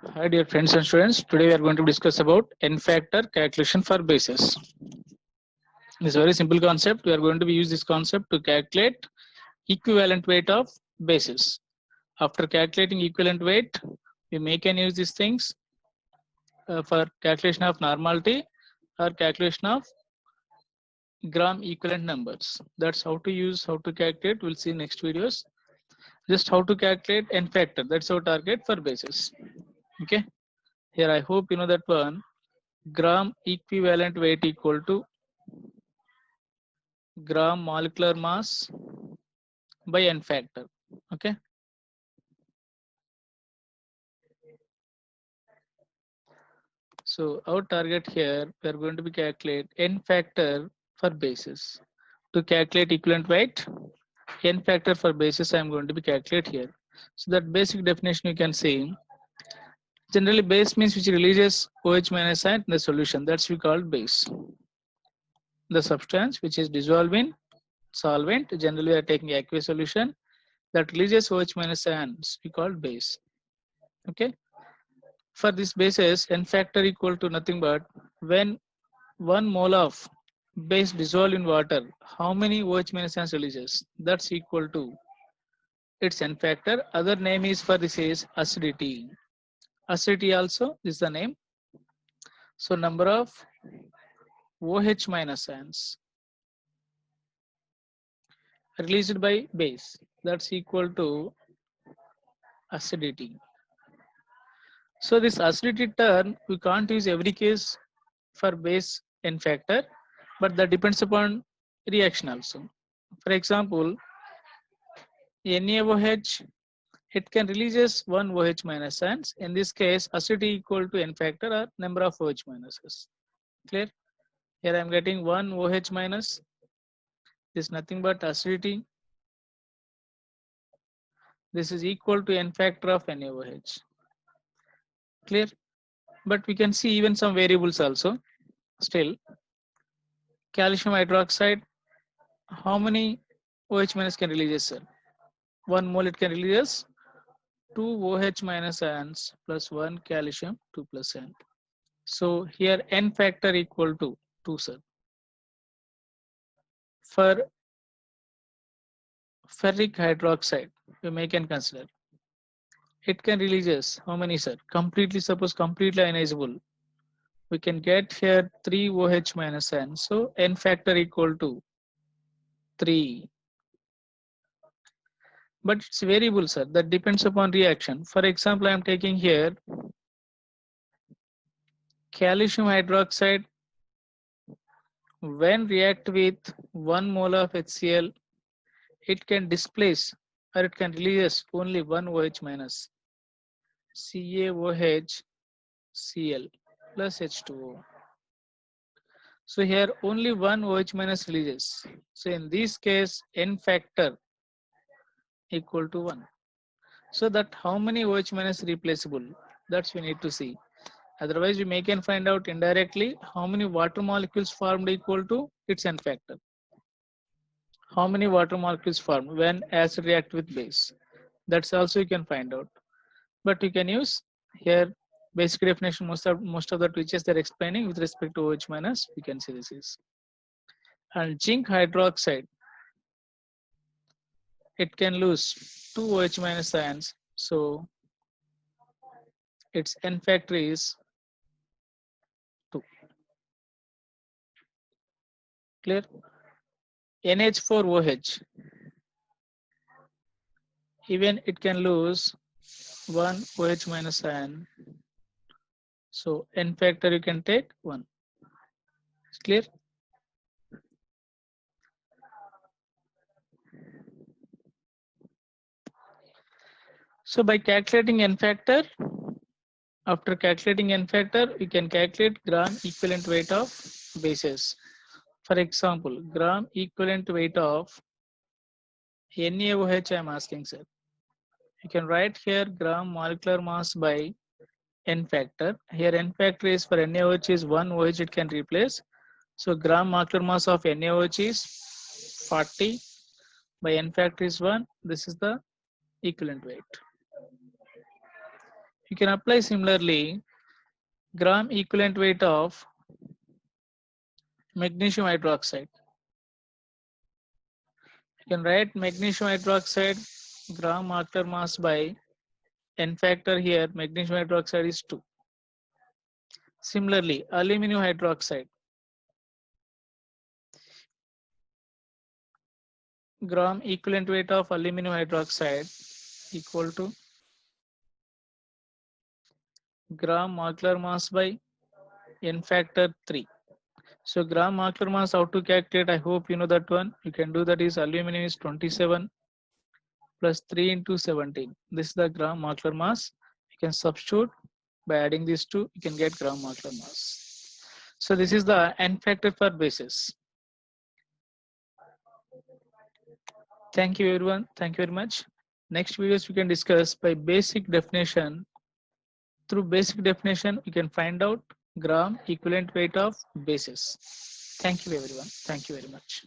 Hi dear friends and students, today we are going to discuss about n factor calculation for bases. It's a very simple concept. We are going to use this concept to calculate equivalent weight of bases. After calculating equivalent weight, we may can use these things for calculation of normality or calculation of gram equivalent numbers. That's how to calculate. We'll see next videos. Just how to calculate n factor. That's our target for bases. Okay. Here I hope you know that one. Gram equivalent weight equal to gram molecular mass by n factor. Okay. So our target here, we are going to be calculate n factor for bases. To calculate equivalent weight, n factor for bases I am going to be calculate here. So that basic definition you can see. Generally base means which releases OH minus ion in the solution. That's we call base. The substance which is dissolved in solvent, generally we are taking aqueous solution that releases OH minus ions, we call base. Okay. For this basis, n factor equal to nothing but when 1 mole of base dissolved in water, how many OH minus ions releases? That's equal to its n factor. Other name is for this is acidity. Acidity also is the name. So number of OH minus ions released by base, that's equal to acidity. So this acidity term we can't use every case for base n factor, but that depends upon reaction also. For example, NaOH, it can releases 1 OH minus ions. In this case, acidity equal to n factor or number of OH minuses. Clear? Here I am getting 1 OH minus. This is nothing but acidity. This is equal to n factor of NaOH. Clear? But we can see even some variables also. Still, calcium hydroxide, how many OH minus can release, sir? 1 mole it can release 2 OH minus ions plus 1 calcium 2 plus n. So here n factor equal to 2, sir. For ferric hydroxide, we may can consider. It can releases how many, sir? Completely, suppose completely ionizable. We can get here 3 OH minus n. So n factor equal to 3. But it's variable, sir. That depends upon reaction. For example, I am taking here calcium hydroxide. When react with 1 mole of HCl, it can displace or it can release only 1 OH minus CaOH Cl plus H2O. So here only 1 OH minus releases. So in this case, n factor equal to 1. So that how many OH minus replaceable? That's we need to see. Otherwise, we may can find out indirectly how many water molecules formed equal to its n factor. How many water molecules formed when acid react with base? That's also you can find out. But you can use here basic definition. Most of the teachers they're explaining with respect to OH minus. We can see this is. And zinc hydroxide, it can lose 2 OH minus ions. So its n factor is 2. Clear? NH4OH, even it can lose 1 OH minus ion. So n factor you can take 1. Clear? So by calculating n factor, after calculating n factor, we can calculate gram equivalent weight of bases. For example, gram equivalent weight of NaOH I am asking, sir. You can write here gram molecular mass by n factor. Here n factor is for NaOH is 1 OH it can replace. So gram molecular mass of NaOH is 40 by n factor is 1. This is the equivalent weight. You can apply similarly gram equivalent weight of magnesium hydroxide. You can write magnesium hydroxide gram molecular mass by N factor here, magnesium hydroxide is 2. Similarly, aluminum hydroxide gram equivalent weight of aluminum hydroxide equal to gram molecular mass by N factor 3. So gram molecular mass, how to calculate? I hope you know that one. You can do that is aluminum is 27 plus 3 into 17. This is the gram molecular mass. You can substitute by adding these two, you can get gram molecular mass. So this is the N factor for bases. Thank you everyone. Thank you very much. Next videos we can discuss by basic definition. Through basic definition, we can find out gram equivalent weight of bases. Thank you everyone. Thank you very much.